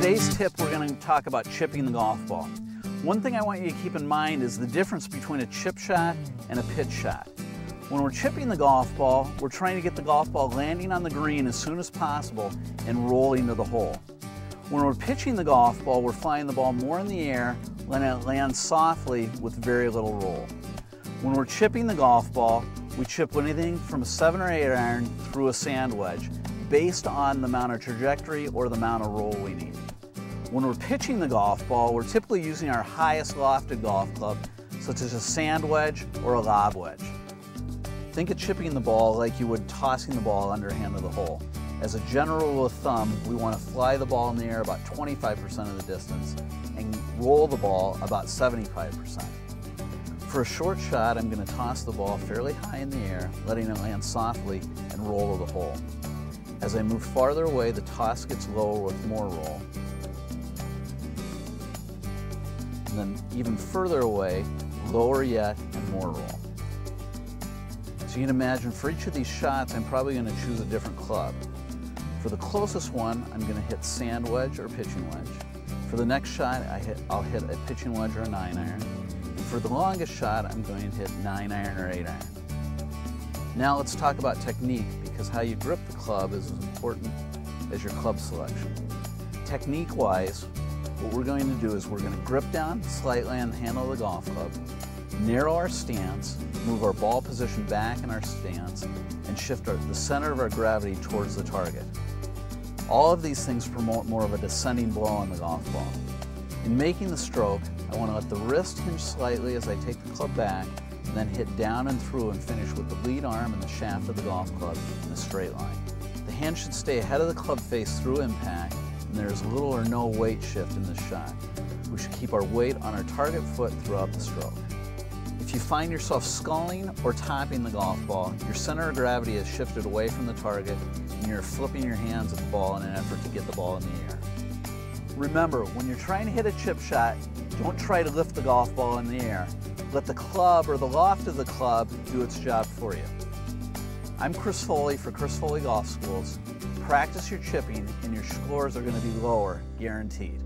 today's tip, we're going to talk about chipping the golf ball. One thing I want you to keep in mind is the difference between a chip shot and a pitch shot. When we're chipping the golf ball, we're trying to get the golf ball landing on the green as soon as possible and rolling to the hole. When we're pitching the golf ball, we're flying the ball more in the air, letting it land softly with very little roll. When we're chipping the golf ball, we chip anything from a 7 or 8 iron through a sand wedge, based on the amount of trajectory or the amount of roll we need. When we're pitching the golf ball, we're typically using our highest lofted golf club, such as a sand wedge or a lob wedge. Think of chipping the ball like you would tossing the ball underhand of the hole. As a general rule of thumb, we want to fly the ball in the air about 25% of the distance and roll the ball about 75%. For a short shot, I'm going to toss the ball fairly high in the air, letting it land softly and roll to the hole. As I move farther away, the toss gets lower with more roll. And then even further away, lower yet and more roll. So you can imagine for each of these shots, I'm probably going to choose a different club. For the closest one, I'm going to hit sand wedge or pitching wedge. For the next shot, I'll hit a pitching wedge or a 9 iron. And for the longest shot, I'm going to hit 9 iron or 8 iron. Now let's talk about technique, because how you grip the club is as important as your club selection. Technique-wise, what we're going to do is we're going to grip down slightly on the handle of the golf club, narrow our stance, move our ball position back in our stance, and shift the center of our gravity towards the target. All of these things promote more of a descending blow on the golf ball. In making the stroke, I want to let the wrist hinge slightly as I take the club back, and then hit down and through and finish with the lead arm and the shaft of the golf club in a straight line. The hand should stay ahead of the club face through impact, and there is little or no weight shift in this shot. We should keep our weight on our target foot throughout the stroke. If you find yourself sculling or topping the golf ball, your center of gravity has shifted away from the target and you're flipping your hands at the ball in an effort to get the ball in the air. Remember, when you're trying to hit a chip shot, don't try to lift the golf ball in the air. Let the club or the loft of the club do its job for you. I'm Chris Foley for Chris Foley Golf Schools. Practice your chipping and your scores are going to be lower, guaranteed.